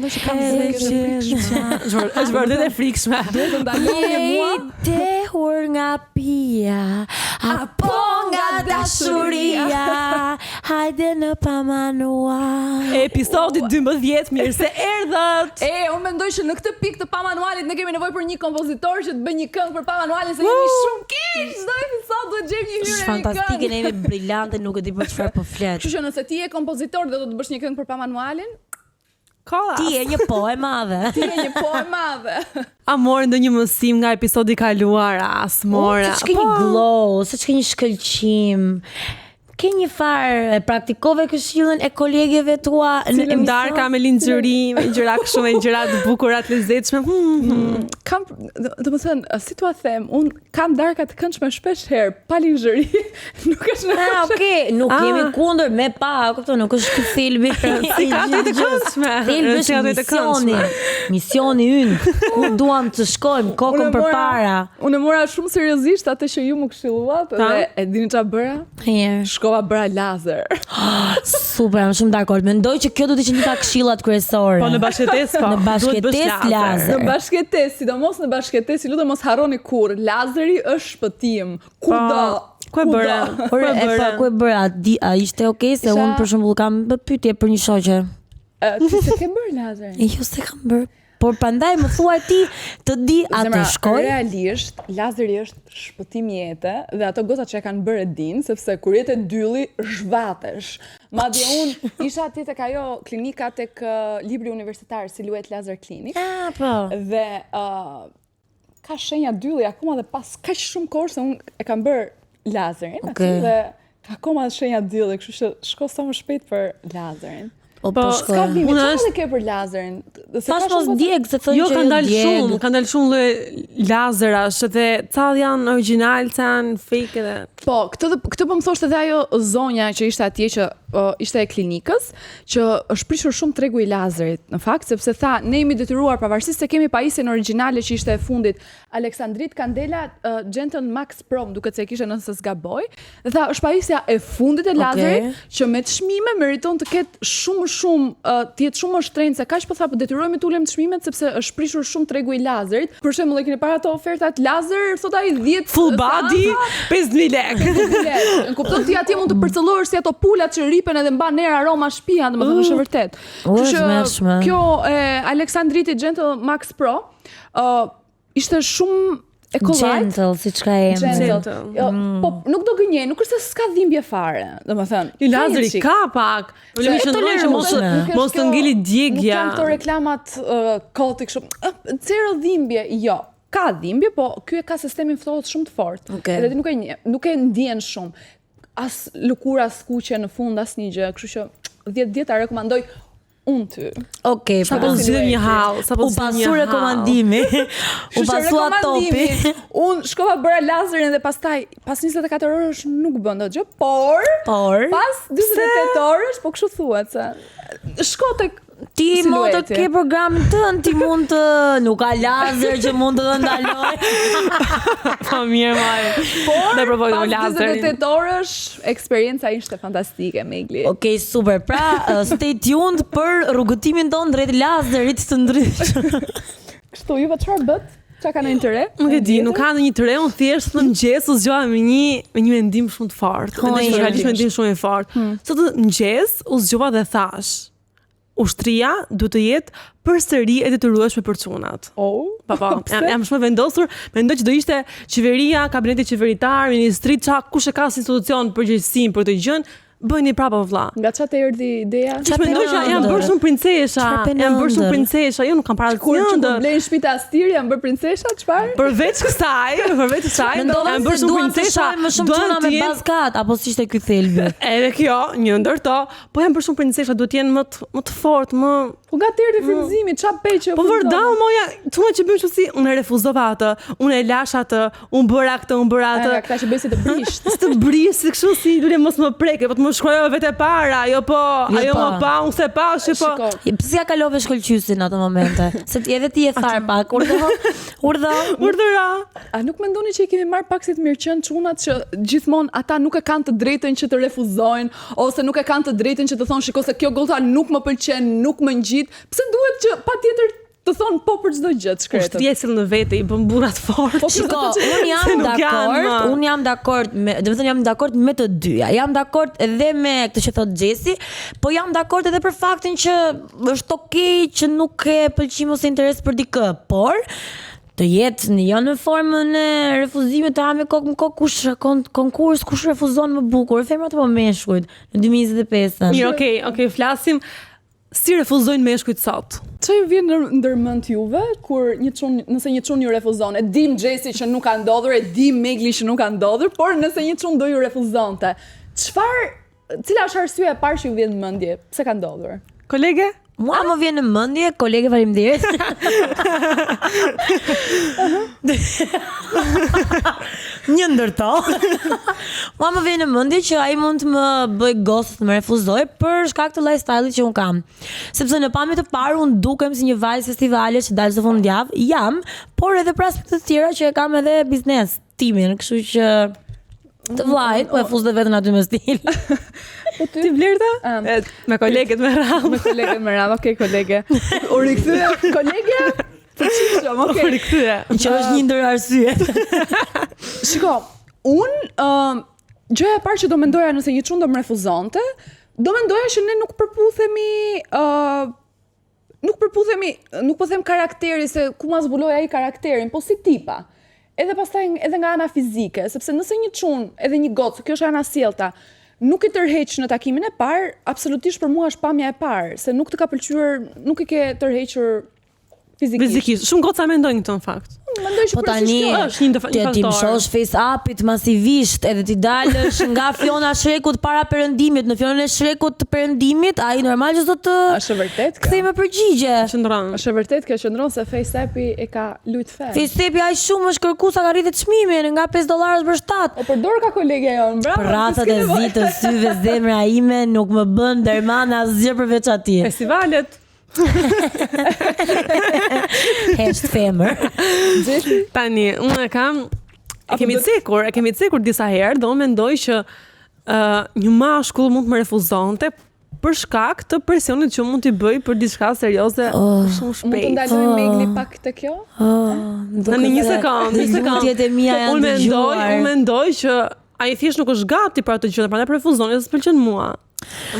mendoj që kam zgjedhje. Është vërtet e frikshme. Do të ndaloni me mua. Tehur nga pia, apo nga dashuria, hajde në pamanual. Episodi 12, mirë se erdhët. Unë mendoj që në këtë pikë të pamanualit ne kemi nevojë për një kompozitor që të bëjë një këngë për pamanualin se jemi shumë keq. Çdo episod duhet gjejmë një hyrje. Është fantastike, ne jemi brillante, nuk e di për çfarë po flet. Kështu që nëse ti je kompozitor dhe do të bësh një këngë për pamanualin, ti je një po e madhe. ti je një po e madhe. A morë ndonjë mësim nga episodi i kaluar? As mora. Se që ke një glow, se që ke një shkëlqim. Ke një farë, praktikove këshillën e kolegeve tua në emision? Darka me linxhëri, me gjëra kështu, me gjëra të bukura të lezetshme. Kam, domethënë, si t'ua them, un kam darka të këndshme shpesh herë, pa linxhëri. Nuk është në okay, nuk jemi kundër me pa, kupton, nuk është ky thelbi. Si ka të këndshme. Thelbi është misioni. Misioni ynë, ku duam të shkojmë kokën përpara. Unë mora shumë seriozisht atë që ju më këshilluat dhe e dini çfarë bëra? Shkova bëra lazer. Super, jam shumë dakord. Mendoj që kjo do të ishte një nga këshillat kryesore. Po në bashkëtesë po. Në bashkëtesë lazer. Në bashkëtesë, sidomos në bashkëtesë, lutem mos harroni kurrë. Lazeri është shpëtim. Kudo. Ku e bëra? Por ku e bëra? A ishte okay se unë për shembull kam pyetje për një shoqe. Ti se ke bërë lazerin? Jo, se kam bërë. Por prandaj më thuaj ti të di atë shkoj. Realisht, lazeri është shpëtim jete dhe ato gocat që e kanë bërë din, sepse kur jete dylli zhvatesh. Madje unë isha atje tek ajo klinika tek libri universitar Siluet Laser Clinic. Po. Dhe ka shenja dylli akoma dhe pas kaq shumë kohë se unë e kam bërë lazerin, dhe akoma shenja dylli, kështu që shko sa më shpejt për lazerin. Po s'ka bimi, çfarë ke për lazerin? Pas mos djeg se thonë që ka dalë shumë lloj lazerash dhe ca janë origjinal, ca janë fake edhe. Po, këtë po më thoshte edhe ajo zonja që ishte atje që ishte e klinikës, që është prishur shumë tregu i lazerit, në fakt, sepse tha, ne jemi detyruar pavarësisht se kemi pajisjen origjinale që ishte e fundit, Aleksandrit Kandela Gentle Max Pro, duket se kishte nëse s'gaboj, dhe tha, është pajisja e fundit e lazerit që me çmime meriton të ketë shumë të jetë shumë më shtrenjtë se kaq, po tha, po detyrohemi të ulem çmimet sepse është prishur shumë tregu i lazerit. Për shembull, e keni para ato ofertat lazer, thot ai 10 full body, 5000 lekë. Në kupton ti atje mund të përcëllohesh si ato pulat që ripen edhe mban erë aroma shtëpia, domethënë është vërtet. Kështu që kjo Aleksandriti Gentle Max Pro ishte shumë Gentle, si çka Gentle. Po nuk do gënjej, nuk është se s'ka dhimbje fare, domethënë. I lazeri ka pak. Ulemi shëndroj që mos të ngeli djegja. Nuk janë këto reklamat koti kështu. Zero dhimbje, jo. Ka dhimbje, po ky e ka sistemin ftohtë shumë të fortë. Edhe ti nuk e ndjen shumë. As lëkura, as kuqe në fund, as një gjë, kështu që 10 ta rekomandoj unë ty. Okej, sa po zgjidhem një hall, sa po zgjidhem një hall. U pasu rekomandimi. U pasua topi. Unë shkova bëra lazerin dhe pastaj pas 24 orësh nuk bën dot gjë, por pas 48 orësh, po kështu thuhet se shko tek ti mund të ke programin tënd, ti mund të nuk ka lazer që mund të ndaloj. Po mirë maj. Ne provojmë lazerin. Pas 28 orësh, eksperjenca ishte fantastike, Megli. Okej, super. Pra, stay tuned për rrugëtimin ton drejt lazerit të ndryshëm. Kështu, juve çfarë bët? Çka kanë një të re? Nuk e di, nuk ka ndonjë të re, unë thjesht në mëngjes u zgjova me një mendim shumë të fortë. Realisht mendim shumë i fortë. Sot në mëngjes u zgjova dhe thash, ushtria duhet të jetë përsëri e detyrueshme për çunat. Jam shumë vendosur, mendoj që do ishte qeveria, kabineti qeveritar, ministri, kush e ka si institucion përgjegjësinë për këtë gjë, bëni prapë vëlla. Nga çfarë erdhi ideja? Mendoj që jam bërë shumë princesha. Jam bërë shumë princesha. Jo, nuk kam parë kur të blej në shtëpi Astiri, jam bërë princesha, çfarë? Përveç kësaj, jam bërë shumë princesha. Më shumë çuna me bazkat, apo si ishte ky thelbi? Edhe kjo, një ndër to, po jam bërë shumë princesha, duhet të jenë më të fortë, më. Po gati erdhi frymëzimi, ç'a peqe. Po vërdall moja, çuna që bën kështu si, unë refuzova atë, unë e lash atë, unë bëra këtë, unë bëra atë. Këta që bëj si të brisht. Të brisht, kështu si, lule mos më preke, po të më shkruajo vetë para, ajo më pa, unë se pa, po. Pse ja kalove shkëlqysin në ato momente? Se edhe ti e thar pak, urdhëra. A nuk mendoni që i kemi marr pak si të mirëqen çunat që gjithmonë ata nuk e kanë të drejtën që të refuzojnë ose nuk e kanë të drejtën që të thonë shiko se kjo gota nuk më pëlqen, nuk më ngjit gjithë. Pse duhet që patjetër të thonë po për çdo gjë të shkretët? Ushtria sjell në vete i bën burrat fort. Shiko, unë jam dakord me, do të thënë jam dakord me të dyja. Jam dakord edhe me këtë që thot Gjesi, po jam dakord edhe për faktin që është okay që nuk ke pëlqim ose interes për dikë, por të jetë jo në formën e refuzimit të hame kokë më kokë konkurs, kush refuzon më bukur, femrat apo meshkujt në 2025. Mirë, okay, flasim si refuzojnë meshkujt sot. Çfarë ju vjen ndërmend juve kur nëse një çun ju refuzon? E dim Gjesi që nuk ka ndodhur, e dim Megli që nuk ka ndodhur, por nëse një çun do ju refuzonte, cila është arsyeja e parë që ju vjen në mendje? Pse ka ndodhur? Kolege? Mua më vjen në mendje, kolege faleminderit. Një ndërto. Mua më vjen në mendje që ai mund të më bëj ghost, të më refuzoj për shkak të lifestyle-it që un kam. Sepse në pamje të parë un dukem si një vajzë festivale që dal çdo fundjavë, jam, por edhe për aspekte të tjera që kam edhe biznes timin, kështu që të vllajt, po e fuz dhe vetën aty me stil. Ti Vlerta? Me koleget me radhë. Me koleget me radhë, okay, kolege. U rikthye kolege? Të çishëm, okay. U rikthye. Që është një ndër arsyet. Shiko, gjëja e parë që do mendoja nëse një çun do më refuzonte, do mendoja që ne nuk po them karakteri, se ku ma zbuloj ai karakterin, po si tipa. Edhe pastaj edhe nga ana fizike, sepse nëse një çun, edhe një gocë, kjo është ana sjellta, nuk i tërheq në takimin e parë, absolutisht për mua është pamja e parë, se nuk të ka pëlqyer, nuk i ke tërhequr fizikisht. Shumë goca mendojnë këtë në fakt. Mendoj që Po tani është një faktor. Ti më shohësh face up-it masivisht, edhe ti dalësh nga Fiona Shrekut para perëndimit, në Fionën e Shrekut të perëndimit, ai normal që do të është vërtet kjo. kthej me përgjigje. Është vërtet kjo qëndron se face up-i e ka lut fe. Face up-i aq shumë është kërkuar sa ka rritet çmimin nga $5 për 7. O përdor ka kolegja jon, bravo. Racat e zi të syve zemra ime nuk më bën derman asgjë përveç atij. Festivalet. Hesht femër. Tani, unë e kemi cekur disa herë, dhe unë mendoj që një mashkull mund të më refuzonte për shkak të presionit që mund t'i bëj për diçka serioze shumë shpejt. Mund të ndaloj Megli pak të kjo? Tani një sekond. Mund të jetë e mia janë dëgjuar. Unë mendoj që ai thjesht nuk është gati për atë gjë, prandaj refuzon, se s'pëlqen mua.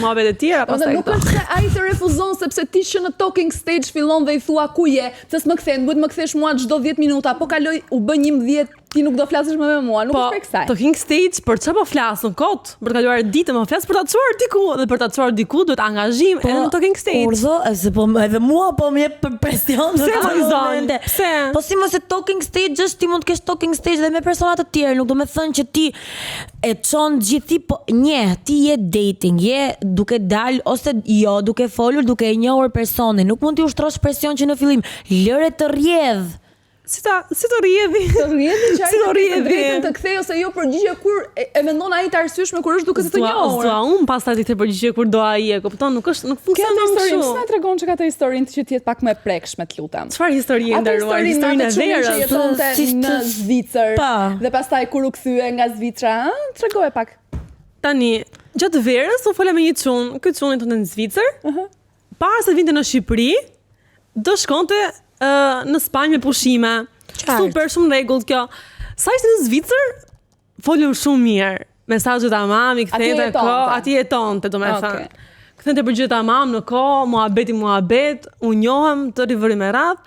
Muhabet e tjera pastaj. Nuk është se ai të refuzon sepse ti që në talking stage fillon dhe i thua ku je, pse s'më kthen, duhet më kthesh mua çdo 10 minuta, po kaloj u bën 11, ti nuk do flasësh më me mua, nuk është për kësaj. Talking stage për çfarë po flas në kot? Për të kaluar ditën, më flas për ta çuar diku, dhe për ta çuar diku duhet angazhim edhe në talking stage. Urdhë, se po edhe mua po më jep presion. Pse? Po si mos e talking stage është, ti mund të kesh talking stage dhe me persona të tjerë, nuk do të thënë që ti e çon gjithi, po ti je dating, je duke dal ose jo, duke folur, duke e njohur personin, nuk mund t'i ushtrosh presion që në fillim lëre të rrjedh. Si të rrjedhi? Të rrjedhi që ai drejtën të kthej ose jo përgjigje kur e mendon ai të arsyeshme kur është duke të njohur. S'dua unë pastaj të përgjigje kur do ai e kupton, nuk funksionon kështu. Pse na tregon që ka të historinë që të jetë pak më e prekshme, të lutem. Çfarë histori e ndaruar? Historinë e verës që jetonte në Zvicër. Dhe pastaj kur u kthye nga Zvicra, tregoje pak. Tani, gjatë verës u fola me një çun, ky çun jetonte në Zvicër. Para se të vinte në Shqipëri, do shkonte në Spanjë me pushime. Super shumë rregull kjo. Sa ishte në Zvicër, folëm shumë mirë. Mesazhet tamam, i kthente kohë, aty jetonte, domethënë. Kthente përgjigje tamam në kohë, muhabet, u njohëm të rivëri me radhë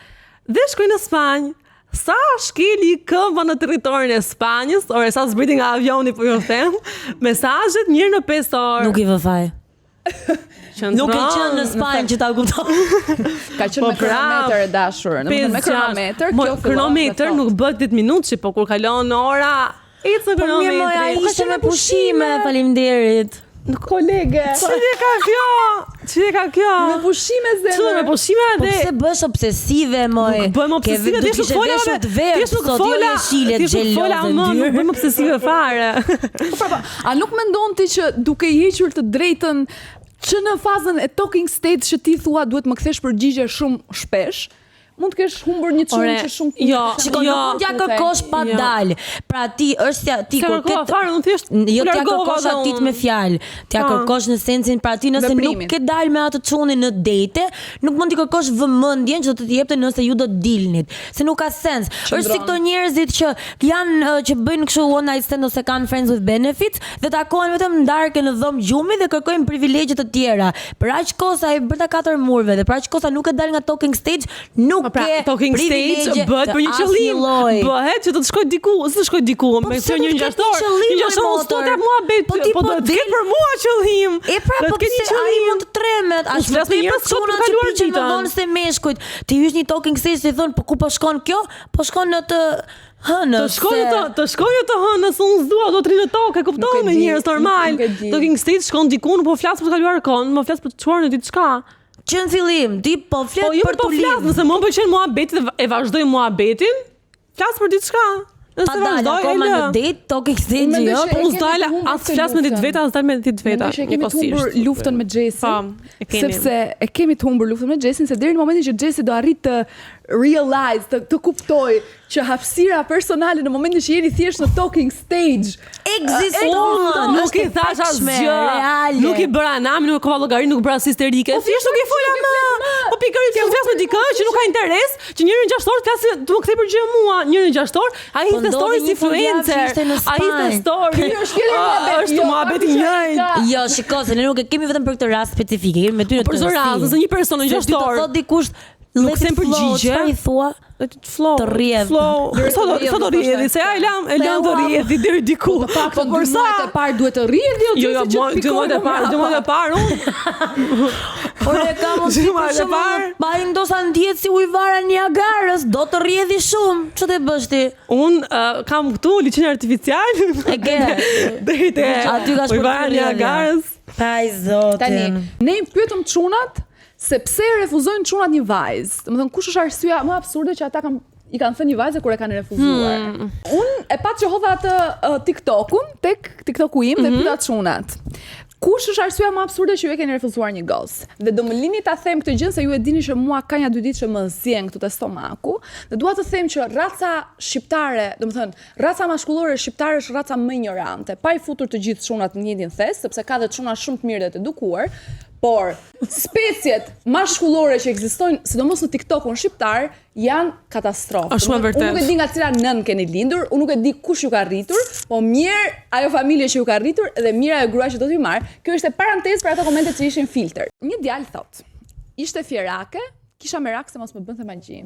dhe shkoj në Spanjë. Sa shkeli këmba në territorin e Spanjës, ore sa zbriti nga avioni, po ju them, mesazhet njërë në 5 orë. Nuk i vë faj. Nuk e qenë në Spanjë që ta kupton. Ka qenë me kronometër e dashur. Me kronometër, kjo fillon. Kronometër nuk bëhet 10 minutë, po kur kalon ora, ecë kronometri. Po ai ishte me pushime, faleminderit. Në kolege. Çfarë ka kjo? Me pushime zemër. Çfarë me pushime dhe? Po pse bësh obsesive, moj? Nuk bëjmë obsesive, ti nuk fola nuk bëjmë obsesive fare. A nuk mendon ti që duke i hequr të drejtën që në fazën e talking stage që ti thua duhet më kthesh përgjigje shumë shpesh, mund të kesh humbur një çun që shumë Shiko, nuk mund t'ja kërkosh pa dal. Pra ti është ti kur t'ja kërkosh atit me fjalë. T'ja kërkosh në sensin pra ti nëse nuk ke dal me atë çunin në date, nuk mund t'i kërkosh vëmendjen që do të jepte nëse ju do të dilnit. Se nuk ka sens. Është si këto njerëzit që janë që bëjnë kështu one night stand ose kanë friends with benefits dhe takohen vetëm ndarke në dhomë gjumi dhe kërkojnë privilegje të tjera. Për aq kosa e bërta 4 murve dhe për aq kosa nuk e dal nga talking stage, nuk talking stage bëhet për një qëllim. Bëhet që do të shkoj diku, ose të shkoj diku me këtë një ngjashtor. Një ngjashtor s'do të muhabet, po do të ketë për mua qëllim. E pra po pse ai mund të tremet, as flas me njerëz që kanë kaluar ditën. Më vonë se meshkujt. Ti hysh një talking stage dhe thon, po ku po shkon kjo? Po shkon në të hënës. Të shkojë të hënës, unë s'dua, do të rri në tokë, e kuptoj me njerëz normal. Talking stage shkon diku, nuk po flas për të kaluar kohën, më flas për të çuar në diçka. Që në fillim, ti po flet për të lidhur. Nëse më pëlqen muhabeti dhe e vazhdoj muhabetin, flas për diçka. Nëse vazhdoj akoma në date, talking stage jo, po s'dal as flas me ditë veta, as dal me ditë veta. Ne kemi të humbur luftën me Jessin. Sepse e kemi të humbur luftën me Jessin se deri në momentin që Jessi do arrit të realize, të kuptoj që hapësira personale në momentin që jeni thjesht në talking stage ekziston. Nuk i thash asgjë. Nuk i bëra anam, nuk ka llogari, nuk bëra histerike. Thjesht nuk i fola më. Po pikërisht që flas me dikë që nuk ka interes, që njëri ngjashtor flas të më kthej për gjë mua, njëri ngjashtor, ai the story si influencer. Ai the story. Është muhabeti i njëjtë. Jo, shikoj, ne nuk e kemi vetëm për këtë rast specifik, kemi me ty në për çdo rast, se një person ngjashtor. Do thot dikush nuk them përgjigje. Çfarë i thua? Të rrjedh. Sa do rrjedhi, se ai e lan të rrjedhi deri diku. Po për sa e parë duhet të rrjedhi jo, dëmojë e parë unë. Ore kam pa ndosa ndihet si ujvara Niagarës, do të rrjedhi shumë. Ç'të bësh ti? Un kam këtu liçen artificial. E ke. Deri te aty ka ujvara Niagarës. Ai zotin. Tani, ne i pyetëm çunat se pse refuzojnë çunat një vajzë. Domethënë kush është arsyeja më absurde që ata i kanë thënë një vajzë kur e kanë refuzuar. Unë e pat që hodha atë TikTokun tek TikToku im dhe pyeta çunat. Kush është arsyeja më absurde që ju e keni refuzuar një gos? Dhe do më lini ta them këtë gjë se ju e dini që mua ka një 2 ditë që më zjen këtu te stomaku, dhe dua të them që raca shqiptare, domethënë raca maskullore shqiptare është raca më ignorante, pa i futur të gjithë çunat në një thes, sepse ka dhe çuna shumë të mirë dhe të edukuar, por speciet maskullore që ekzistojnë, sidomos në TikTokun shqiptar, janë katastrofë. Unë nuk e di nga cila nën keni lindur, unë nuk e di kush ju ka rritur, po mirë ajo familje që ju ka rritur dhe mirë ajo grua që do t'ju marr. Kjo është parantezë për ato komentet që ishin filter. Një djalë thot: "Ishte fjerake, kisha merak se mos më bënte magji."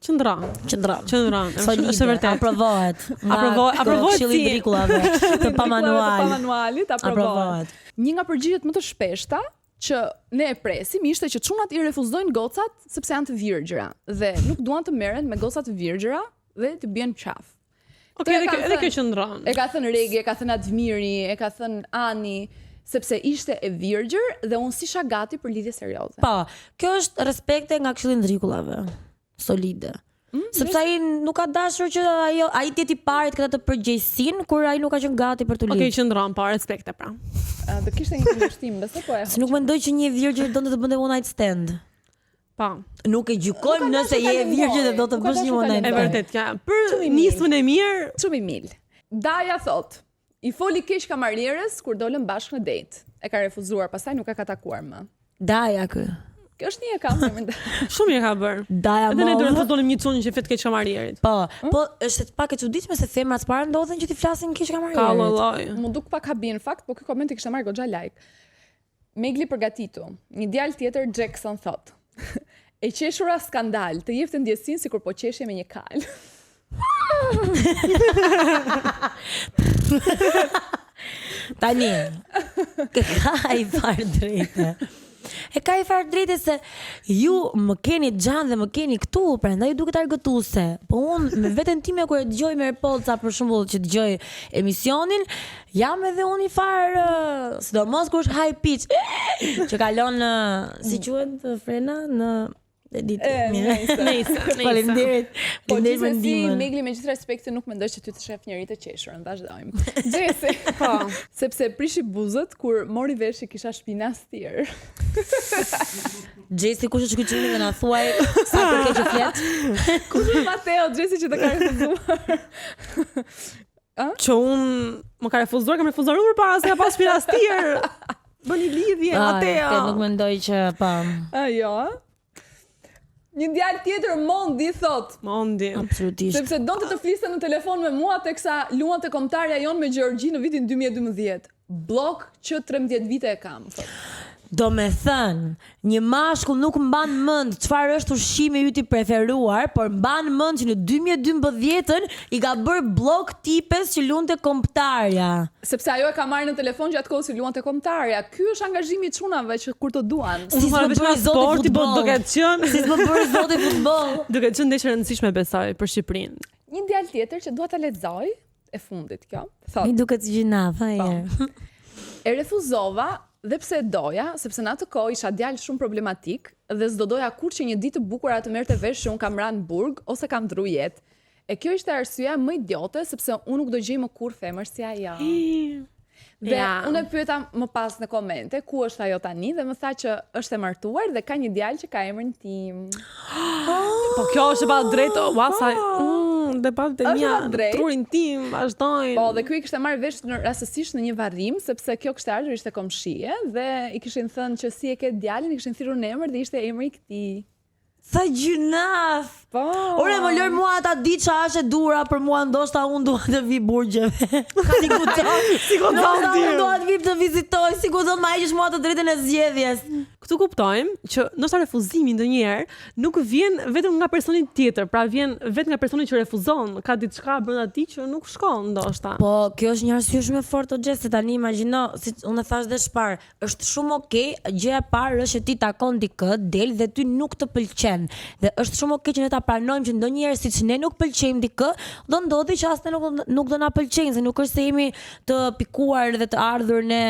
Qëndron. Është vërtet. Aprovohet. Aprovohet Këshilli i drikullave të pamanualit, aprovohet. Një nga përgjigjet më të shpeshta që ne e presim ishte që çunat i refuzojnë gocat sepse janë të virgjëra dhe nuk duan të merren me goca të virgjëra dhe të bien qaf. Okej, edhe kjo qëndron. E ka thënë Regi, e ka thënë Admiri, e ka thënë Ani, sepse ishte e virgjër dhe unë s'isha gati për lidhje serioze. Po, kjo është respekte nga këshilli i drekullave. Solide. Sepse ai nuk ka dashur që ai të jetë i parit këtë të përgjegjësinë kur ai nuk ka qenë gati për të lidhur. Okej, qëndron, pa respekte pra. Do kishte një kundërshtim, besoj po e. Se nuk mendoj që një virgjë donte të bënte one night stand. Pa. Nuk e gjykojmë nëse je virgjë dhe do të bësh një one night stand. E vërtet, ja. Për nismën e mirë, shumë i mil. Daja thot: "I foli keq kamarierës kur dolën bashkë në date. E ka refuzuar, pastaj nuk e ka takuar më." Daja kë. Kjo është një e kam përmend. Shumë mirë ka bër. Daja më. Edhe ne duhet të dolim një çunë që fet keq kamarierit. Po, është pak e çuditshme se femrat s'para ndodhen që ti flasin keq kamarierit. Ka lloj. Mu duk pak habi në fakt, po ky koment i kishte marrë goxha like. Megli përgatitu. Një djalë tjetër Jackson thot: "E qeshura skandal, të jepte ndjesin sikur po qeshje me një kal." Tani, ka i farë drejtë. E ka i farë drejtë se ju më keni xhan dhe më keni këtu, prandaj ju duket argëtuese. Po unë me veten time kur e dëgjoj me AirPodsa për shembull që dëgjoj emisionin, jam edhe unë i farë, sidomos kur është high pitch, që kalon si quhet frena në e ditë. Mirë. Nice. Faleminderit. Po Faleminderit për gjithsesi, ndihmën. Megli me gjithë respektin nuk mendoj që ty të shef njëri të qeshur, vazhdojmë. Gjesi, po, sepse prishi buzët kur mori vesh që kisha shpinas tjerë. Gjesi, kush është ky çuni dhe na thuaj sa të keq që flet? Kush është Mateo, Gjesi që të ka refuzuar? Që unë më ka refuzuar, kam refuzuar unë përpara se ka pas shpinas tjerë. Bëni lidhje, Mateo. Te nuk mendoj që pa. Jo. Një djalë tjetër Mondi thot, Mondi. Absolutisht. sepse donte të fliste në telefon me mua teksa luante kombëtarja jon me Gjorgji në vitin 2012. Blok që 13 vite e kam, thot. Do me thënë, një mashkull nuk mban mend çfarë është ushqimi yt i preferuar, por mban mend që në 2012 i ka bërë blok tipes që lunte kombëtarja. Sepse ajo e ka marrë në telefon gjatë kohës që luante kombëtarja. Ky është angazhimi i çunave që kur të duan. Si s'më Unë veç bëri nga zoti sporti, po futboll. duke qenë. Si s'më bëri zoti futboll. Duke qenë ndeshje e rëndësishme besoj për Shqipërinë. Një djalë tjetër që dua ta lexoj, e fundit kjo, thot. Mi duket gjinaf, herë. E refuzova dhe pse e doja, sepse në atë kohë isha djalë shumë problematik dhe s'do doja kur që një ditë të bukur atë merrte vesh që unë kam ranë burg ose kam ndru jetë. E kjo ishte arsyeja më idiote sepse unë nuk do gjej më kur femër si ajo. Dhe unë e pyeta më pas në komente ku është ajo tani dhe më tha që është e martuar dhe ka një djalë që ka emrin tim. Po kjo është e pa drejtë, wasaj. Dhe pa të Është mia, pa drejt. trurin tim, vazhdojnë. Po, dhe ky i kishte marrë vesh në rastësisht në një varrim sepse kjo kishte ardhur ishte komshie dhe i kishin thënë që si e ke djalin, i kishin thirrur në emër dhe ishte emri i këtij. Sa gjinaf. Po. Ore më lër mua ata di ç'a është e dura për mua ndoshta unë dua të vi burgjeve. Si kupton? Si kupton Ndoshta ti? unë dua të vi të vizitoj, si kupton ma heqësh mua të drejtën e zgjedhjes. Këtu kuptojmë që ndoshta refuzimi ndonjëherë nuk vjen vetëm nga personi tjetër, pra vjen vetë nga personi që refuzon, ka diçka brenda tij që nuk shkon ndoshta. Po, kjo është një arsye shumë e fortë o Gjesi, tani imagjino, si unë e thash dhe shpar, është shumë okay, gjëja e parë është që ti takon dikë, del dhe ty nuk të pëlqen. Dhe është shumë okay që ne ta pranojmë që ndonjëherë siç ne nuk pëlqejmë dikë, do ndodhi që as ne nuk do na pëlqejnë, se nuk është se jemi të pikuar dhe të ardhur ne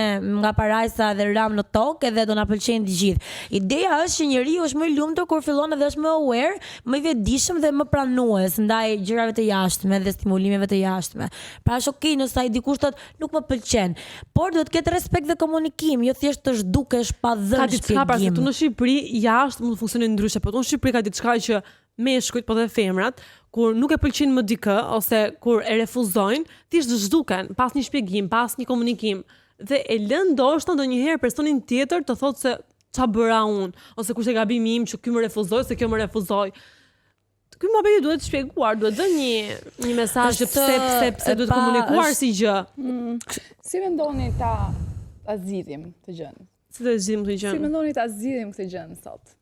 nga parajsa dhe ram në tokë edhe do na pëlqejnë të gjithë. Ideja është që njeriu është më i lumtur kur fillon edhe është më aware, më i vetëdijshëm dhe më pranues ndaj gjërave të jashtme dhe stimulimeve të jashtme. Pra është okay nëse ai dikush thotë nuk më pëlqen, por duhet të ketë respekt dhe komunikim, jo thjesht të zhdukesh pa Ka dhënë diçka pra se shpjegim. tu në Shqipëri jashtë mund të funksionojë ndryshe, po tu në Shqipëri ka diçka që meshkujt po dhe femrat kur nuk e pëlqejnë më dikë ose kur e refuzojnë, thjesht zhduken pas një shpjegim, pas një komunikim dhe e lën ndoshta ndonjëherë personin tjetër të thotë se ç'a bëra unë ose kush e gabimi im që ky më refuzoi se kjo më refuzoi. Ky muhabeti duhet shpjeguar, duhet dhënë një mesazh që pse duhet komunikuar si gjë. Si mendoni ta zgjidhim të gjën? Si të zgjidhim këtë Si gjë? mendoni ta zgjidhim këtë gjën sot?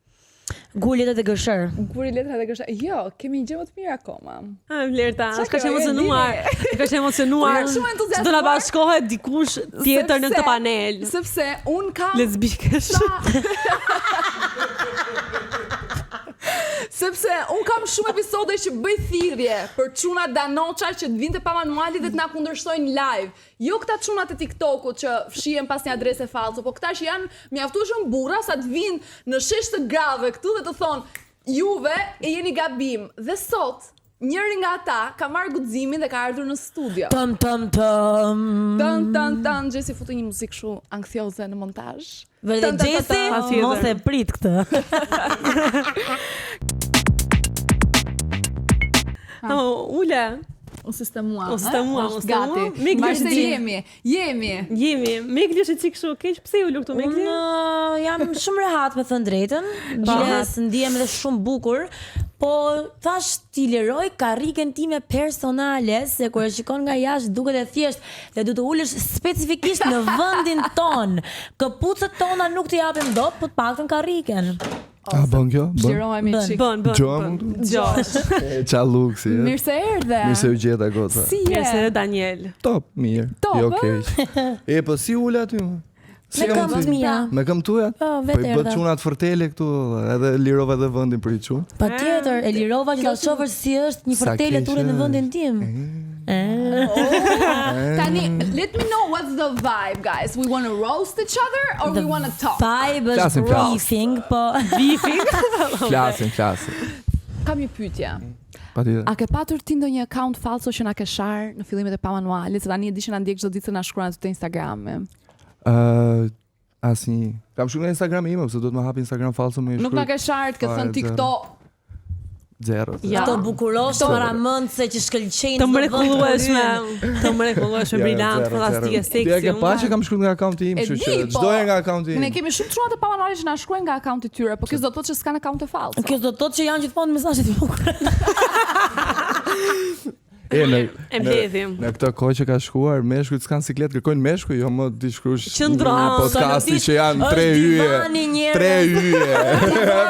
Gullet e gëshër. Guri letrat e kësha. Jo, kemi gjë më të mirë akoma. Vlerëta, Qa është kaq kjo, emocionuar. Ka qenë emocionuar. Unë shumë entuziazmuar. Do na bashkohet dikush tjetër në këtë panel. Sepse un kam Lesbikesh. Sepse un kam shumë episode që bëj thirrje për çuna danoça që të vinte pa manuali dhe të na kundërshtojnë live. Jo këta çunat e TikTokut që fshihen pas një adrese fallse, po këta që janë mjaftueshëm burra sa të vinë në shesh të grave këtu dhe të thonë juve e jeni gabim. Dhe sot njëri nga ata ka marrë guximin dhe ka ardhur në studio. Tan. Tan, Gjesi futi një muzikë kështu anktioze në montazh. Vërtet Gjesi, Patjetër. mos e prit këtë. Ule. Unë sistemua. Sistemua. Gati. Megli Bashkë është jemi. Megli është çik kështu keq. Pse u lë këtu Megli? Unë jam shumë rehat me thënë drejtën, biles ndihem edhe shumë bukur, po thash ti liroj karriken time personale, se kur e shikon nga jashtë duket e thjesht dhe du të ulesh specifikisht në vendin ton. Këpucët tona nuk të japim dot, po të paktën karriken. A bën kjo? Bën. Gjirohemi çik. Bën. Gjosh. Qa luksi, e? Mirë se erdhe. Mirë se u gjeta gota. Si Mirë se je? Daniel. Top, mirë. Top, Jo ë? keq. E, po si ule aty më? Me këmbë të mia. Me këmbë tuja? Po, Po vetë i bët erdha. çunat fortele këtu, edhe lirova edhe vendin për i çun. Patjetër, e lirova që ta shohësh si është një Sa fortele keq ture në është. vendin tim. Tani, let me know what's the vibe, guys. We want to roast each other or we want to talk? Vibe Flasim, është briefing, po. Flasim. Kam një pyetje. Patjetër. A ke patur ti ndonjë account falso që na ke shar në fillimet e pamanualit, se tani e di që na ndjek çdo ditë se na shkruan te Instagrami? Asnjë. Kam shkruar në Instagram ime, pse duhet më hap Instagram falso më Nuk na ke shart, ke thënë TikTok. Zero. Ato bukuroshe maramëndse që shkëlqejnë Të mrekullueshme, brillant, fantastike, seksi. Ja ke pa që kam shkruar nga akaunti im, E kështu di, që po. çdoja nga akaunti im. Ne kemi shumë çuna të pamanuale që na shkruajnë nga akaunti i tyre, po kjo do të thotë që s'kan akaunte false. Kjo do të thotë që janë gjithmonë mesazhe të bukura. E mbledhim. Në këtë kohë që ka shkuar, meshkujt s'kan siklet, kërkojnë meshkuj, jo më ti shkruash. Qëndron, Podcasti që janë 3 hyje. divani njerëz. 3 hyje.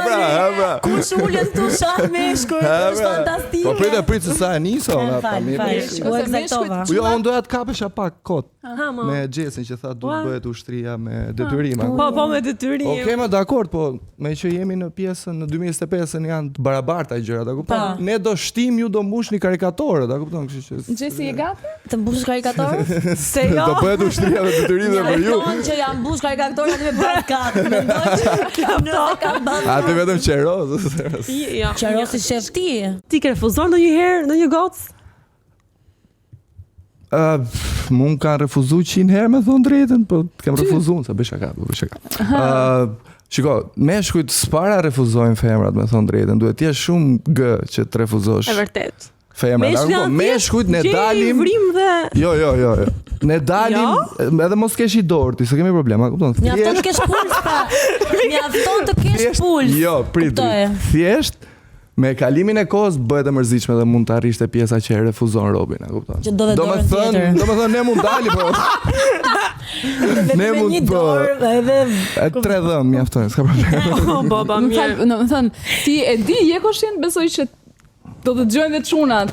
Bra. Kush ulet tu shan meshkuj, është fantastike. Po prit se sa e niso nga Fal, familja. u eksaktova. Jo, unë doja të kapesha pak kot Ma. me Gjesin që tha duhet bëhet ushtria me detyrima. Po me detyrim. Okej, më dakord, po me që jemi në pjesën në 2025 janë të barabarta gjërat, a kupton? Pa. Ne do shtim, ju do mbushni karikatorët, a kupton? Kështu që Gjesi e gati? Të mbush karikatorë? Se jo. do bëhet ushtria me detyrime për ju. Mjafton që janë mbush karikatorë aty me baskat. Mendoj që nëse ka bas. Atë vetëm qeroz. Jo. Qarosi shef ti. Ti ke refuzuar ndonjëherë ndonjë gocë? Mund kanë refuzu 100 herë me thonë drejtën, po kem refuzuar, sa bëj shaka. Shiko, meshkujt s'para refuzojnë femrat me thonë drejtën, duhet t'jesh shumë gë që të refuzosh E vërtet. femrat. Meshkujt ne dalim. Vrim dhe Jo. Ne dalim, edhe mos kesh i dorë ti, se kemi problema, kupton? Mjafton të kesh puls pra. Mjafton të kesh puls. Jo, prit. Kuptoje. Thjesht me kalimin e kohës bëhet e mërzitshme dhe mund të arrish te pjesa që e refuzon robin, a kupton? Që do dhe dorën tjetër. Domethënë ne mund dalim, po. Ne Me mund një po. dorë edhe E 3 dhëm mjafton, s'ka problem. baba Më mirë. fal, do të thënë, ti e di, je koshient, besoj që do të dëgjojnë dhe çunat.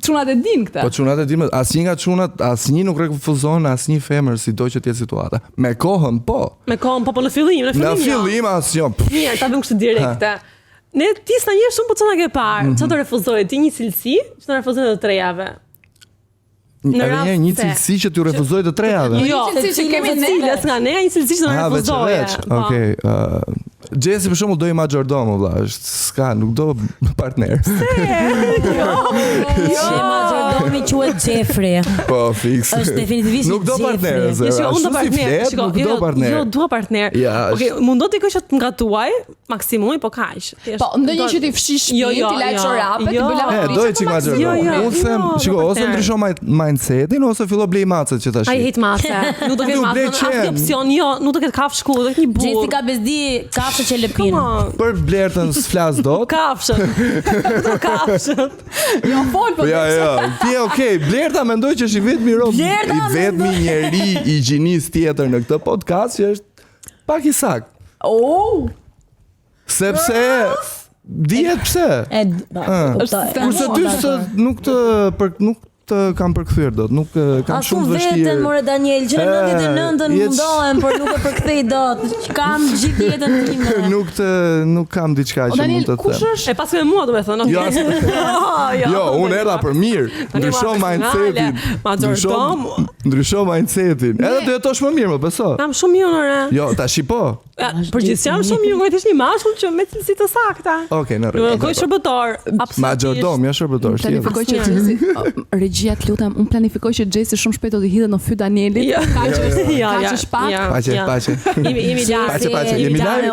Çunat e din këtë. Po çunat e dimë, asnjë nga çunat, asnjë nuk refuzon asnjë femër sido që të jetë situata. Me kohën po. Me kohën po në fillim, Në fillim asnjë. Mirë, ta bëjmë kështu direkte. Ne ti s'na njeh shumë, po çfarë ke parë? Çfarë do refuzoje ti një cilësi, që të refuzojë të 3 javë? Edhe një cilësi që t'ju refuzoj të 3 javë. Jo, cilësi që kemi ne. cilës nga ne, një cilësi që do refuzoje. Okej. Gjesi për shembull do i majordomo vlla, është s'ka, nuk do partner. Që majordomi quhet Jeffrey. Po fiks. Është definitivisht Nuk do partner. Jeffrey. Jo, unë do partner. Shiko, Nuk do partner. Jo, dua partner. Ja, Okej, mundo ti që të ngatuaj, maksimumi, po kaq. Po, ndonjë që ti fshish shtëpinë, ti laj çorapet, ti bëj lavandë. Do i çik majordomo. Unë them, shiko, ose ndryshon mindsetin ose fillo blej macet që tash. Ai hit mace. Nuk do ketë Nuk mace. blej Asnjë qen. opsion, jo, nuk do ketë kafshku, do ketë një burr. Jessica Bezdi kafshë që lepin. Come on. Për blertën s'flas dot. Kafshët. Do kafshët. Jo, fol, po. Ja, ti okay, Blerta mendoj që është i vetmi rob, Blerta i vetmi njeri i gjinis tjetër në këtë podcast që është pak i sakt. Oh, Sepse dihet pse. Kurse ty nuk të kam përkthyer dot, nuk kam Ashtu shumë veten vështirë. more Daniel, që në 99-ën jetë- mundohem, por nuk e përkthej dot. Kam gjithë jetën time. Nuk kam diçka që Daniel, mund të kush them. është? E pas me mua do të thonë. Jo, Jo, unë erdha për mirë. Ndryshon mindsetin. Majordom. Ndryshon mindsetin. Edhe do jetosh më mirë, më beso. Jam shumë mirë ore. Jo, tash po. Përgjithësi jam shumë mirë, vetëm një mashkull që me cilësi të sakta. Okej, në Nuk rregull. koj shërbëtor. Majordom, ja shërbëtor. Planifikoj që Gjesi, regjia të lutem, unë planifikoj që Gjesi shumë shpejt do të hidhet në fyt Danielit. Ja. Ka që është, Ja, ka ja, që shpak. ja. Paçe. Jemi larg. Paçe, jemi live.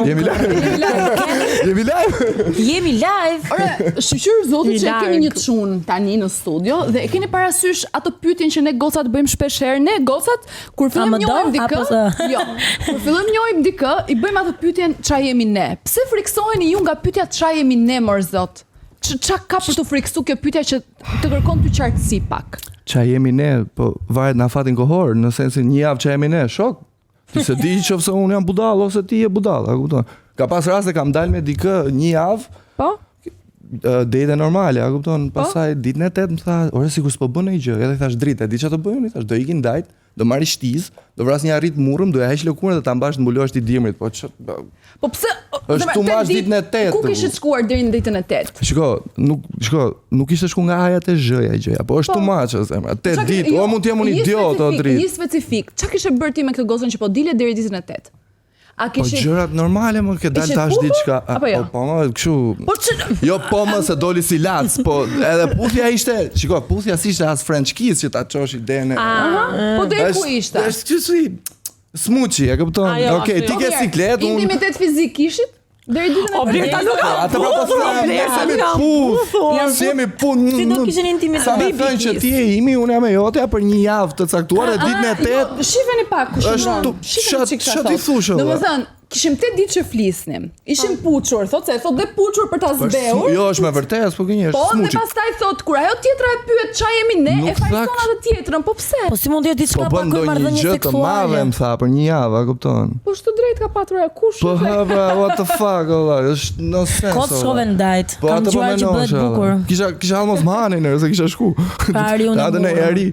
Jemi live. Jemi live. Ore, shqyr zotit që Larg. kemi një çun tani në studio dhe e keni parasysh atë pyetjen që ne gocat bëjmë shpesh herë, ne gocat kur fillojmë më do, njohim dikë, apo se? jo, kur fillojmë njohim dikë, i bëjmë atë pyetjen ç'a jemi ne. Pse friksoheni ju nga pyetja ç'a jemi ne mor zot? Ç'a ka për të friksu kjo pyetja që të kërkon ty qartësi pak? Qa jemi ne, po varet në afatin kohor, në sensin një javë qa jemi ne, shok. Ti se di që fse unë jam budall ose ti je budall, a kupton? Ka pas raste kam dalë me dikë një javë, Po? date normale, a kupton? Pastaj ditën e 8 më tha, "Ore sikur s'po bën ndonjë gjë." Edhe I thash dritë, di çfarë do bëj unë? I thash, "Do ikin ndajt, do marr shtizë, do vras një arrit murrëm, do ja heq lëkurën dhe ta mbash të mbulosh ti dimrit." Po Po pse? Është too much ditën e 8. Ku kishit shkuar deri në ditën e 8? Nuk ishte shku nga haja te zhëja gjëja, po është too much zemra. 8 ditë, o mund të jem unë idiot o dritë. Një specifik. Çka kishe bërë ti me këtë gocën që po dile deri ditën e 8? A Po kishe gjërat normale më ke dalë tash diçka. Po më kështu. Po ç'e? Jo po më se doli si lac, po edhe puthja ishte, puthja s'ishte as French kiss që ta çosh idenë. Po deri ku ishte? Është kështu smuçi, e kupton? Okej, ti ke siklet, unë intimitet fizik kishit? Deri ditën e 8. Ata si jemi punë. Si do kishin intimitet? Sa më thënë që ti je imi, unë jam e jotja për një javë të caktuar dhe ditën e 8. Shifeni pak kush Është ç'a ti thush? Domethënë, kishim 8 ditë që flisnim. Ishim puçur, thotë se thotë dhe puçur për ta zbehur. Jo, është me vërtet, po gënjesh. Po, dhe pastaj thotë kur ajo tjetra e pyet ç'a jemi ne, e fajson atë tjetrën, po pse? Po si mund të jetë diçka pa kujt marrëdhënie seksuale? Po bën ndonjë gjë të madhe, më tha, për një javë, a kupton? Po shtu drejt ka patur ajo kush? Po what the fuck, valla, është no sense. Kot shkove ndajt. Kam dëgjuar që bëhet bukur. Kisha almos manin, se kisha shku. Atë në eri.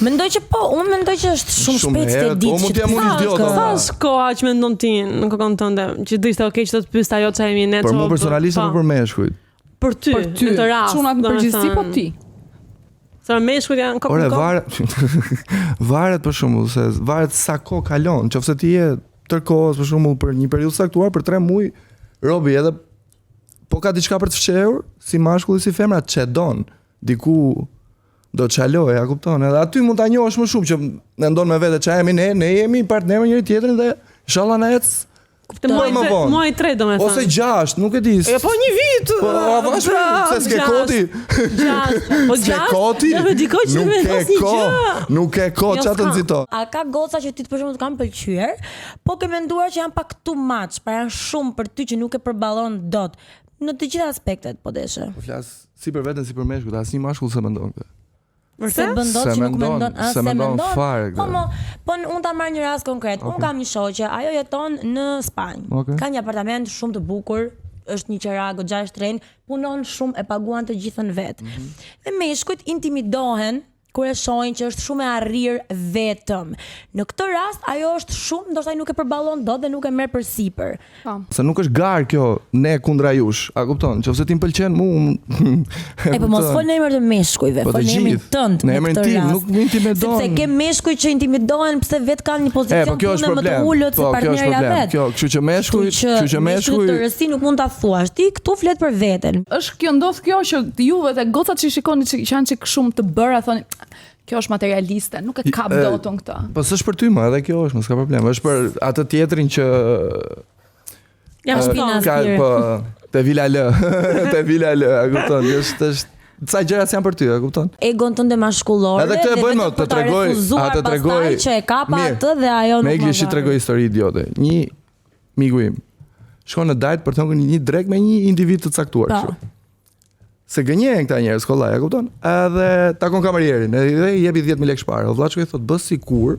Mendoj që po, unë mendoj që është shumë shpejt të ditë. Po mund të jam unë idiot. Sa shkoa që mendon ti në kokën tënde, që do ishte okay që të pyes ajo ç'a jemi ne. Për mua personalisht apo për meshkujt? Për ty, në të rast. Çunat në përgjithësi po ti. Sa meshkujt janë kokën. Ore varet për shembull se varet sa kohë kalon, nëse ti je tërkohës për shembull për një periudhë saktuar për 3 muaj, robi edhe po ka diçka për të fshehur, si mashkulli si femra çedon, diku do çaloj, a kupton? Edhe aty mund ta njohësh më shumë që mendon me vete ç'a jemi ne jemi partnerë njëri tjetrin dhe inshallah na ec. Muaj 3 do me thënë. Ose 6, nuk e di. Po një vit. Po avash se s'ke koti. 6. Po 6. Koti. Nuk e ko ç'a të nxito. A ka goca që ti për shembull të kanë pëlqyer, po ke menduar që janë pak too much, pra janë shumë për ty që nuk e përballon dot në të gjitha aspektet, po deshe. Po flas si për veten si për meshkujt, asnjë mashkull se mendon këtë. Se mendon që nuk mendon, se mendon fare. Po unë ta marr një rast konkret. Unë kam një shoqe, ajo jeton në Spanjë. Ka një apartament shumë të bukur, është një qera goxha e shtrenjtë, punon shumë, e paguan të gjithën vetë. Dhe meshkujt intimidohen kur e shohin që është shumë e arrir vetëm. Në këtë rast ajo është shumë, ndoshta ai nuk e përballon dot dhe nuk e merr përsipër. Se nuk është gar kjo ne kundra jush, a kupton? Nëse ti m'pëlqen mua, po mos fol në emër të meshkujve, fol në emrin tënd. Në emrin tim nuk më intimidon. Sepse ke meshkuj që intimidohen pse vet kanë një pozicion punë më të ulët se partnerja vet. Kjo, kështu që meshkuj të rësi nuk mund ta thuash. Ti këtu flet për veten. Është kjo ndodh kjo që juve dhe gocat që shikoni që janë çik shumë të bëra thoni kjo është materialiste, nuk e kap dotun këtë. Po s'është për ty më, edhe kjo është, s'ka problem. Është për atë tjetrin që jam shpinaspir. Po te Vila L, te Vila L, a kupton? Është sa gjëra janë për ty, a kupton? Egon tënde maskullore. Edhe këtë e bëjmë, të tregoj që e kapa atë dhe ajo nuk. Me English i tregoj histori idiote. Një miku im shkon në dajt për të hëngur një drek me një individ të caktuar kështu. Se gënjejnë këta njerëz kollaj, e kupton? Edhe takon kamarierin, edhe i jepi 10.000 lekë shparë. Vllaçku i thot, "Bës sikur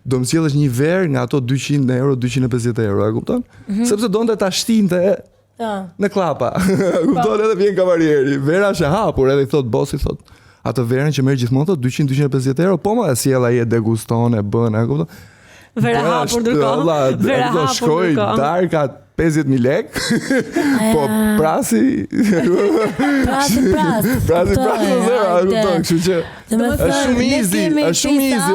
do më sjellësh një verë nga ato 200 euro, 250 euro, e kupton? Sepse donte ta shtinte në klapa." Kupton? Edhe vjen kamarieri, vera është e hapur, edhe i thot bosi, thot, "Atë verën që merr gjithmonë thot 200-250 euro, po më e sjell ai e deguston, e bën, e kupton?" Vera hapur ndërkohë. Vera hapur shkoi darka 50.000 lek, po prasi kështu që është shumë easy,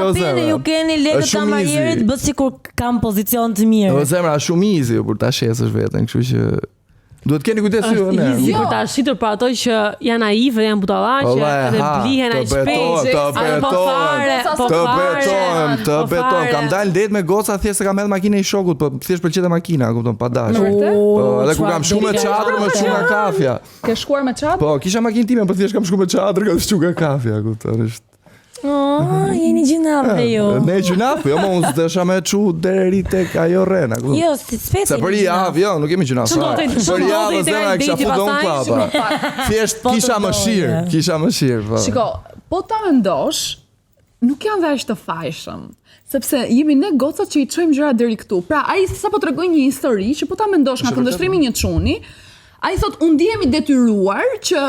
o zemra. Ju keni lekët kamarierit, bës sikur kam pozicion të mirë. O zemra, është shumë easy për ta shesësh veten, kështu që duhet keni kujdes ju, ne. Easy për ta shitur për ato që janë naive, janë budallaqe, dhe blihen ai shpejt. Të beton. Kam dalë det me goca thjesht se kam hedh makinën e shokut, po thjesht pëlqej makina, kupton, pa dash. Edhe kur kam shkuar me çadër, më shku nga kafja. Ke shkuar me çadër? Po, kisha makinë time, po thjesht kam shkuar me çadër, kam shku nga kafja, kupton, është. Jeni gjinafe ju. Ne gjinafe, jo më unë s'desha me çu deri tek ajo rrena. Jo, si speci. Se për javë, jo, nuk kemi gjinafe. Për javë zemra kisha futur klapa. Thjesht kisha mëshirë, po. Shiko, po ta mendosh, nuk janë dhe ashtë të fajshëm. Sepse jemi ne gocat që i çojmë gjëra deri këtu. Pra, ai sapo tregoi një histori që po ta mendosh nga këndvështrimi një çuni, Ai thot unë ndihemi detyruar që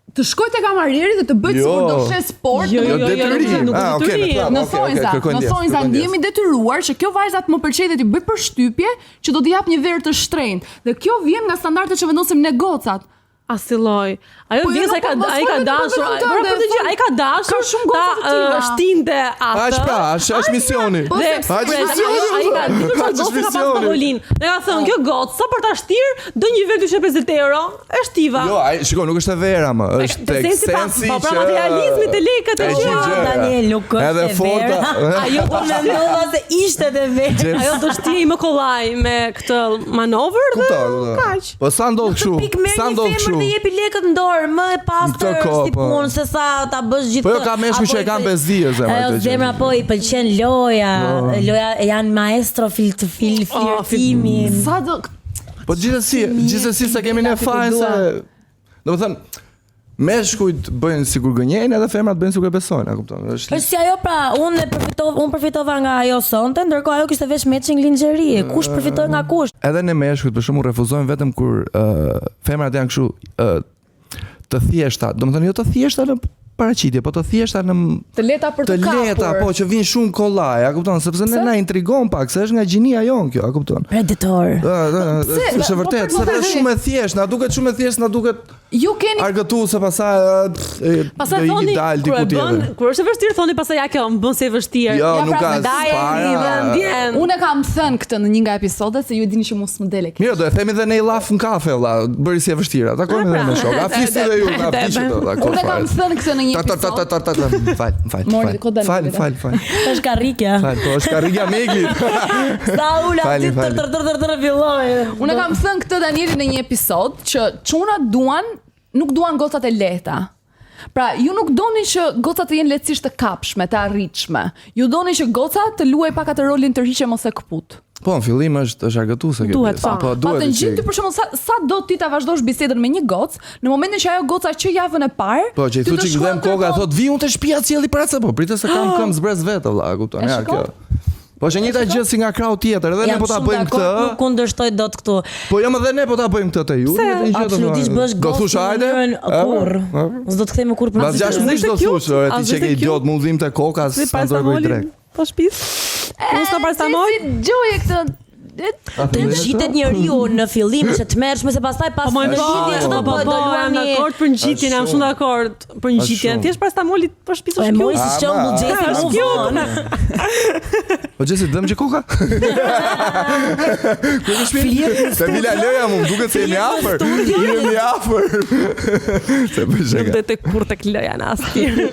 të shkoj te kamarieri dhe të bëj sikur do shes sport. Në thonjza ndihemi detyruar që kjo vajza të më pëlqejë dhe të bëj përshtypje që do t'i jap një verë të shtrenjtë. Dhe kjo vjen nga standardet që vendosim ne gocat. Asilloj. Ajo vjen se ai ka dashur, ai ka dashur ta shtinte atë. Është misioni. Ai ka Ne ka thënë kjo gocë sa për ta shtir do një verë 250 euro, është tiva. Jo, ai shikoj, nuk është e vera më, është tek sensi që materializmi të lekët e Daniel nuk është edhe forta. Ajo po mendova se ishte e vera. Ajo do shtihej më kollaj me këtë manovër dhe kaq. Po sa ndodh kështu? Sa ndodh kështu? Dhe jepi lekët në dorë, më e pastër si punë se sa ta bësh gjithë. Po jo ka meshkuj që e kanë bezdië zemra. Zemra po i pëlqen loja. Loja janë maestro flirtimi. Sa do Po gjithsesi sa kemi ne fajin se domethënë meshkujt bëjnë sikur gënjejnë edhe femrat bëjnë sikur besojnë, a kupton? Është si ajo pra, unë përfitova nga ajo sonte, ndërkohë ajo kishte vesh matching lingerie. Kush përfitoi nga kush? Edhe ne meshkujt për shembull refuzojnë vetëm kur femrat janë kështu të thjeshta, domethënë jo të thjeshta në paraqitje, po të thjeshta në të lehta për të kapur. Të lehta, po që vijnë shumë kollaj, a kupton? Sepse ne na intrigon pak, se është nga gjinia jon kjo, a kupton? Predator. Është vërtet, sepse është shumë e thjeshtë, na duket shumë e thjeshtë, na duket ju keni argëtuese pastaj thoni dal diku tjetër. Kur është e vështirë thoni pastaj ja kjo më bën se e vështirë. Jo, nuk ka. Unë kam thënë këtë në një nga episodet se ju e dini që mos më dele kjo. Mirë, do e themi dhe ne i laf në kafe, valla, bëri si e vështirë. Takojmë edhe me shok. A flisni dhe ju, na flisni do ta. Unë kam thënë këtë në një episod. Fal. Është karrikja. Po është karrikja Meglit. Sa ula filloi. Unë kam thënë këtë Danieli në një episod që çunat nuk duan gocat e lehta. Pra, ju nuk doni që gocat të jenë lehtësisht të kapshme, të arritshme. Ju doni që gocat të luajë pak atë rolin të rriqe mos e kaput. Po, në fillim është argëtuese kjo. Duhet. Po, duhet. Të gjithë për shembull sa do ti ta vazhdosh bisedën me një gocë, në momentin që ajo goca që javën e parë, po që i thuçi gdhem koka, thot vi unë te shtëpia cjelli para se po, pritet se kam këmbë zbres vetë valla, kupton? Ja kjo. Po që njëta gjë si nga krau tjetër, edhe ne po ta bëjmë këtë. Nuk kundërshtoj dot këtu. Po jam edhe ne po ta bëjmë këtë te ju. Absolutisht bësh do thosh hajde? Kur. S'do të kthejmë kur për. Pas 6 muaj do thosh, ti që ke idiot mundhim te koka, s'ndoj bëj drejt. Po shtëpis. Mos ka paracetamol. Gjoje këtë të ngjitet njeriu në fillim që të merrshme se pastaj pas ngjitjes çdo po do luani. Dakord për ngjitjen, jam shumë dakord për ngjitjen. Thjesht paracetamolit po shpisosh kjo. Po mori si shembull Jesi. Po Jesi dëm që koka. Ku je shpirti? Te mila loja më duket se jemi afër. Jemi afër. Se bëj. Nuk do të kur tek loja në asnjë.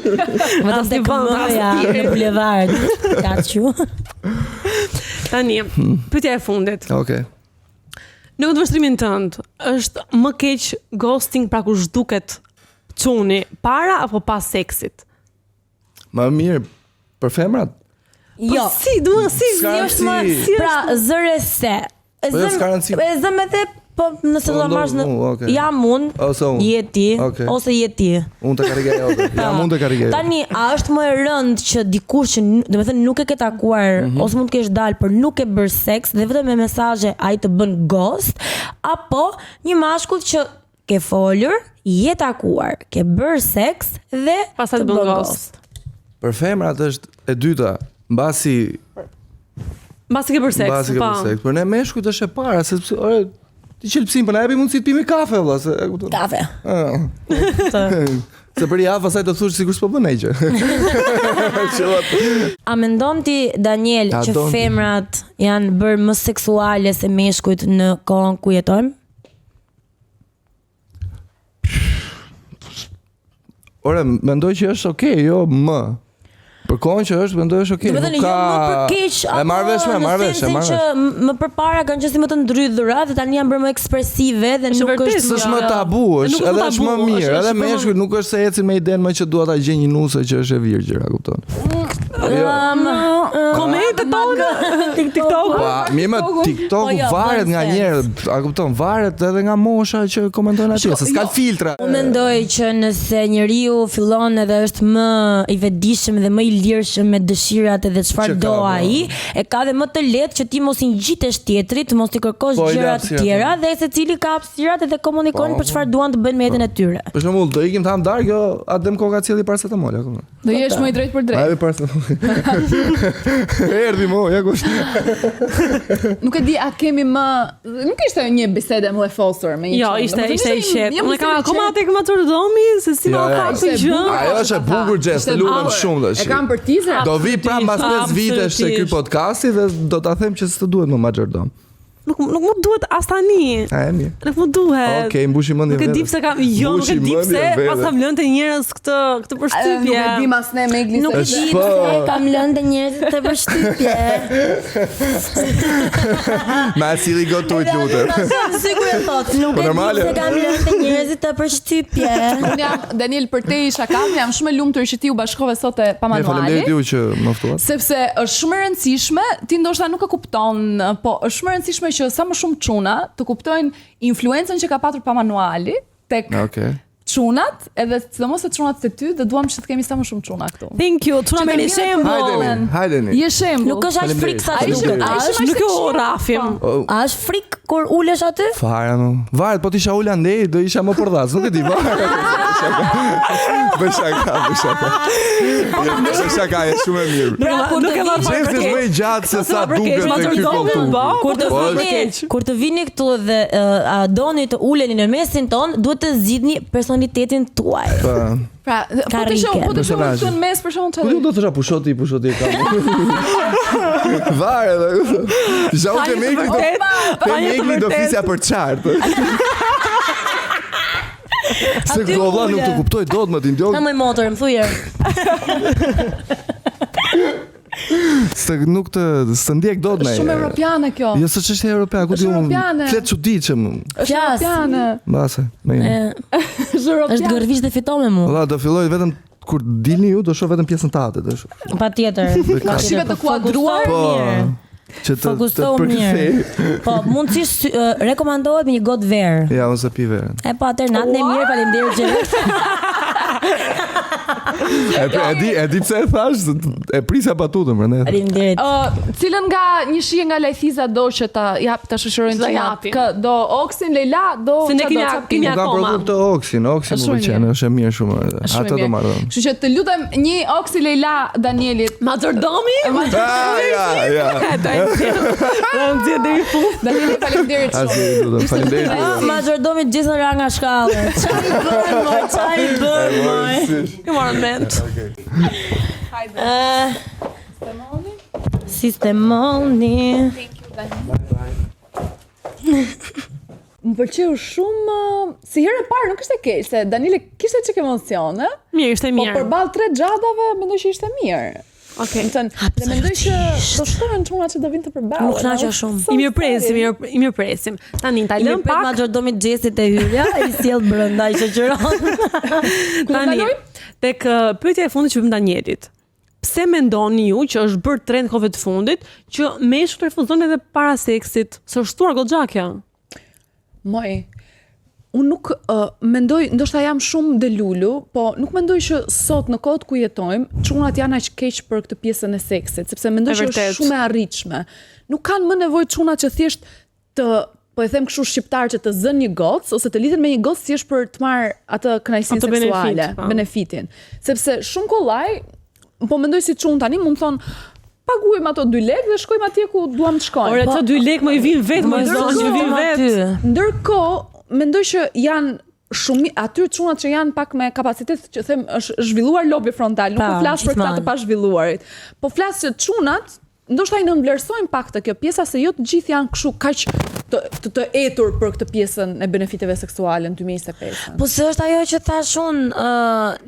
Vetëm tek loja në bulevard. Kaçu. Tani, pyetja e fundit. Okej. Në këtë vështrimin tënd, është më keq ghosting pra kur zhduket çuni para apo pas seksit? Më mirë për femrat? Jo. Si, duhet si është më pra zëre se. E zëm edhe po nëse do ta marrësh në jam unë, je ti ose je ti. Unë të karrigej ose jam unë të karrigej. Tani a është më e rëndë që dikush që domethënë nuk e ke takuar ose mund të kesh dalë për nuk e bër seks dhe vetëm me mesazhe ai të bën ghost, apo një mashkull që ke folur, je takuar, ke bër seks dhe pastaj të bën ghost. Për femrat është e dyta, mbasi ke bër seks, po. Për ne meshkujt është e para, sepse ti qelpsim, po na japi mundësi të pimi kafe valla, se e kupton. Kafe. Se për javë pastaj të thosh sikur s'po bën asgjë. A mendon ti Daniel që femrat janë bërë më seksuale se meshkujt në kohën ku jetojmë? Ora, mendoj që është okay, jo më. Për kohën që është, mendoj është okay. Nuk ka. E marr vesh. Që më përpara kanë qenë më të ndrydhura dhe tani janë bërë më ekspresive dhe nuk është më tabu, është edhe është më mirë. Edhe meshkujt nuk është se ecin me idenë më që dua ta gjej një nuse që është e virgjër, a kupton? komentet tona TikTok. Pa, mirë më TikTok varet nga njerëz, a kupton, varet edhe nga mosha që komentojnë atje, se s'ka filtra. Unë mendoj që nëse njeriu fillon edhe është më i vetëdijshëm dhe më i lirshëm me dëshirat edhe çfarë do ai, e ka dhe më të lehtë që ti mos i ngjitesh tjetrit, mos i kërkosh gjëra të tjera dhe secili ka hapësirat edhe komunikojnë për çfarë duan të bëjnë me jetën e tyre. Për shembull, do ikim tham darkë, jo Adem Koka cili paracetamol, apo. Do jesh më i drejt për drejt. Ai paracetamol. Erdhi mo, ja kush. Nuk e di, a kemi më... Nuk ishte një bisede më e fosur me një Jo, çon. ishte i qetë. Unë kam akoma tek maturdomi se si ma ka këtë gjë. Ajo është e bukur gjest, të lutem shumë tash. E kam për teaser. Do vi pra mbas 5 vitesh te ky podcasti dhe do ta them që s'të duhet më majordom. Nuk më duhet as tani. A e mirë. Nuk më duhet. Okej, mbushi mendjen vetë. Nuk e di pse kam, jo, nuk e di pse pas kam lënë te njerëz këtë përshtypje. Nuk e di mas ne me Eglis. Nuk e di pse kam lënë te njerëz të përshtypje. Ma sili gotoj lutem. Sigur e thot. Nuk e di pse kam lënë te njerëz të përshtypje. Unë jam Daniel për te isha kam, jam shumë e lumtur që ti u bashkove sot e pa manuali. Faleminderit ju që më ftuat. Sepse është shumë e rëndësishme, ti ndoshta nuk e kupton, po është shumë e rëndësishme që sa më shumë çuna të kuptojnë influencën që ka patur pa manuali tek çunat, edhe sidomos se çunat se ty, dhe duam që të kemi sa më shumë çuna këtu. Thank you. Çuna me shembull. Hajdeni. Je shembull. Nuk është as frikë sa duket. Nuk e rrafim. A është frikë kur ulesh aty? Fare no. Varet, po të isha ul andej, do isha më përdhas, nuk e di. Bëj shaka. Bëj shaka, është shumë e mirë. Nuk e marr Çfarë është më i gjatë se sa duket te ky kontu. Kur të vini këtu dhe a doni të uleni në mesin ton, duhet të zgjidhni personalitetin tuaj. Pra, po të shoh këtu në mes për shkakun çfarë. Ku do të thosh pushoti kam. Varet. Jau të me do fisja për çart. Se valla nuk të kuptoj dot më t'indjog. Na më motor, më thuje. Nuk të ndjek dot me. Shumë europiane kjo. Jo, s'është europiane, ku di unë. Flet çuditshëm. Është europiane. Mbase, më. Është gërvish dhe fiton me mua. Valla do filloj vetëm kur dilni ju, do shoh vetëm pjesën tatë, do shoh. Patjetër. Shive të kuadruar mirë. Që të përkthej. Po, mundësisht rekomandohet me një gotë verë. Ja, unë se pi verën. E po, atër natën e mirë, faleminderit që E di pse e thash, e prisja patutën për ne. Faleminderit. Cilën nga një shije nga Lajthiza do që ta shoqërojnë të japin? Do Oksin, Leila, do se ne kemi akoma. Ka produkt të Oksin më pëlqen, është mirë shumë. Atë do marrëm. Kështu që të lutem një Oksi Leila Danielit. Majordomi? Ja. Danieli, faleminderit shumë. Faleminderit. Majordomi gjithë ra nga shkallë. Çfarë bën, moj? Ju marrën mend. Hajde. Sistemoni. Thank you, Daniel. Më pëlqeu shumë, si herë e parë nuk ishte keq, se Danieli kishte çik emocione. Mirë, ishte mirë. Po përballë 3 xhadave mendoj që ishte mirë. Okej. Dhe mendoj që do shkohen çuna që do vinë të përballë. Nuk knaqa shumë. I mirë presim. Tani ta lëm pak majordomit Xhesit e hyrja, i sjell brenda i shoqëron. Tani tek pyetja e fundit që vëm Danielit. Pse mendoni ju që është bërë trend kohëve të fundit që meshkujt refuzojnë edhe para seksit? S'është shtuar goxha kjo? Moj, unë nuk mendoj, ndoshta jam shumë delulu, po nuk mendoj që sot në kohët ku jetojmë, çunat janë aq keq për këtë pjesën e seksit, sepse mendoj që është shumë e arritshme. Nuk kanë më nevojë çunat që thjesht të, po e them kështu shqiptar, që të zënë një gocë ose të lidhen me një gocë thjesht për të marrë atë kënaqësinë seksuale, benefitin. Sepse shumë kollaj, po mendoj si çun tani mund të thonë paguajmë ato 2 lekë dhe shkojmë atje ku duam të shkojmë. Ore, ato 2 lekë më i vin vetë, më vin vetë. Ndërkohë, mendoj që janë shumë aty çunat që janë pak me kapacitet që them është zhvilluar lobi frontal, nuk po flas për këta të pazhvilluarit. Po flas që çunat ndoshta i nënvlerësojnë pak të kjo pjesa se jo të gjithë janë kështu kaq të etur për këtë pjesën e benefiteve seksuale në 2025. Po se është ajo që thash unë,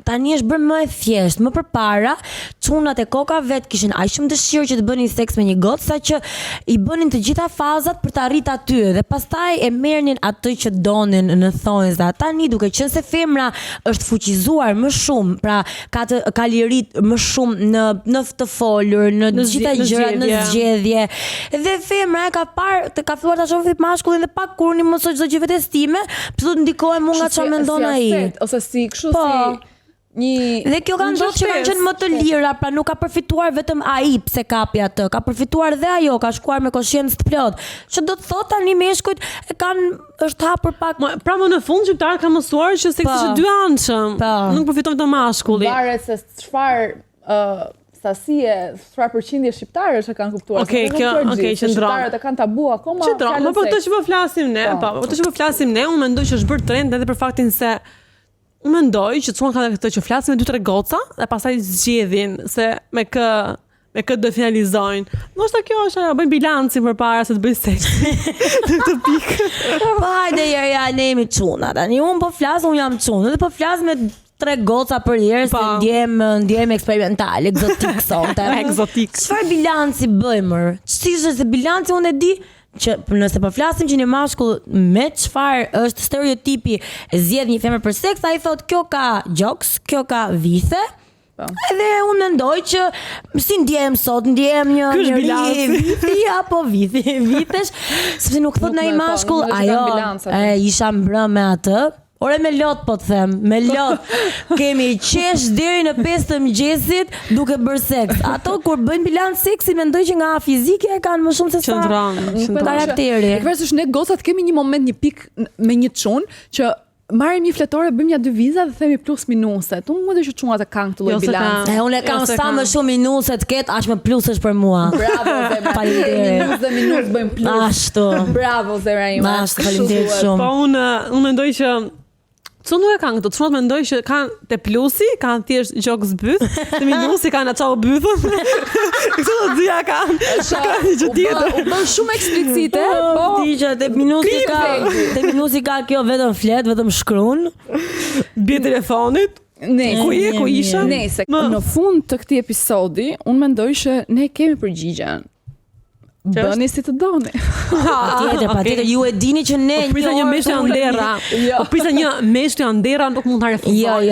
tani është bërë më e thjeshtë. Më përpara, çunat e koka vet kishin aq shumë dëshirë që të bënin seks me një gotë sa që i bënin të gjitha fazat për të arritur aty dhe pastaj e merrnin atë që donin në thonjza. Tani duke qenë se femra është fuqizuar më shumë, pra ka lirit më shumë në të folur, në gjitha gjërat, në zgjedhje. Dhe femra e ka filluar ta shohë mashkullin dhe pak kur një mos çdo gjë vetestime, pse do ndikohem mua nga çfarë mendon ai. Ose si kështu si një. Dhe kjo ka ndodhur që kanë qenë më të lira, pra nuk ka përfituar vetëm ai pse kapi atë, ka përfituar dhe ajo, ka shkuar me koshiencë të plot. Që do të thotë tani meshkujt është hapur pak. Pra më në fund shqiptarët kanë mësuar që seksi është dyanshëm. Nuk përfiton të mashkulli. Varet se çfarë sasie, çfarë përqindje shqiptarë që kanë kuptuar. Okej, shqiptarët e kanë tabu akoma. Po këtë që po flasim ne, unë mendoj që është bërë trend edhe për faktin se unë mendoj që çon kanë këtë që flasim me 2-3 goca dhe pastaj zgjedhin se me kë do finalizojnë. Ndoshta kjo është ajo, bëjnë bilancin përpara se të bëjnë seks. Në këtë pikë. Po hajde ja ne jemi çuna. Tani unë po flas, unë jam çunë dhe po flas me 3 goca për herë se ndjem eksperimental, egzotik sonte. Egzotik. Çfarë bilanci bëjmë? Si është se bilanci unë e di që nëse po flasim që një mashkull me çfarë është stereotipi e zgjedh një femër për seks, ai thotë kjo ka gjoks, kjo ka vithe. Edhe unë mendoj që si ndjem sot, ndjem një vithi apo vitesh, sepse nuk thot ndaj mashkull, ajo isha mbrëm me atë. Ore me lot po të them, me lot. Kemi qesh deri në 5 të mëngjesit duke bërë seks. Ato kur bëjnë bilanc seksi mendoj që nga fizike kanë më shumë se sa karakteri. Përveç ne gocat kemi një moment, një pik me një çun që marrim një fletore, bëjmë ja 2 viza dhe themi plus minuset. Unë mund të që çunat e kanë këtë lloj bilanci. Unë e kam sa më shumë minuse të ketë, aq më plusesh për mua. Bravo Zemra. Faleminderit. Minus bëjmë plus. Ashtu. Bravo Zemra ime. Ashtu, faleminderit shumë. Po unë mendoj që çunat nuk e kanë këto, çunat mendoj që kanë te plusi, kanë thjesht gjok zbyth, te minusi kanë ato bythën. Këto do dhja kanë. Kanë gjë tjetër. U bën shumë eksplicite, po diçka te minusi ka kjo vetëm flet, vetëm shkruan. Bie telefonit. Ku isha? Nëse në fund të këtij episodi, unë mendoj që ne kemi përgjigjen. Bëni si të doni. Patjetër, ju e dini që ne po prisa një meshë anderra. Po prisa një meshë anderra nuk mund ta refuzoj.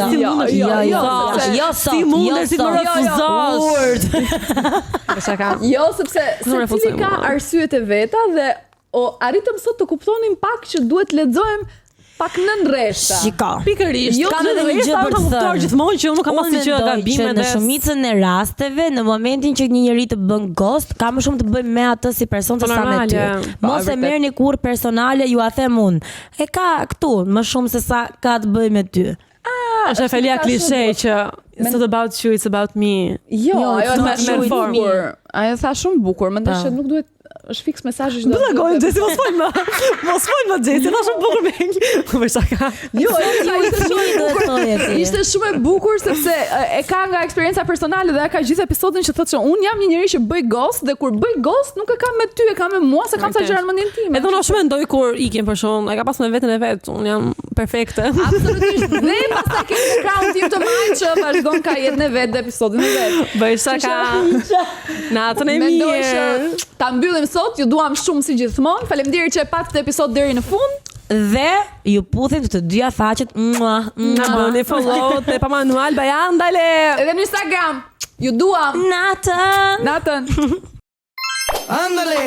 Si mundesh të refuzosh? Jo, sepse secili ka arsyet e veta dhe arritëm sot të kuptonim pak që duhet lexojmë pak nën rreshta. Shiko. Pikërisht. Kam edhe një gjë për të thënë gjithmonë që unë nuk kam asnjë gjë gabime në shumicën e rasteve, në momentin që një njeri të bën ghost, ka më shumë të bëjë me atë si person se sa me ty. Mos e merrni kurrë personale, ju a them unë. E ka këtu më shumë se sa ka të bëjë me ty. Është felia klishe që it's not about you, it's about me. Jo, ajo është me bukur. Ajo tha shumë bukur, mendoj se nuk duhet është fiks mesazhi që do të gojë Jesi mos fol më Jesi, na shumë bukur me një. Po çka? Jo, ishte shumë e bukur sepse e ka nga eksperjenca personale dhe ka gjithë episodin që thotë që un jam një njerëz që bëj ghost dhe kur bëj ghost nuk e kam me ty, e kam me mua, se kam sa gjëra në mendjen time. Edhe unë shumë mendoj kur ikim për shkak, e ka pas me veten e vet, un jam perfekte. Absolutisht. Dhe pastaj kemi background tim të majt që vazhdon ka jetën e vet dhe episodin e vet. Bëj çka. Natën e mirë. Ta mbyllim sot, ju duam shumë si gjithmonë. Faleminderit që e pat këtë episod deri në fund. Dhe ju puthim të dyja faqet. Bëni follow te pa manual Bajandale. Edhe në Instagram. Ju duam. Natën. Natën. Ándale.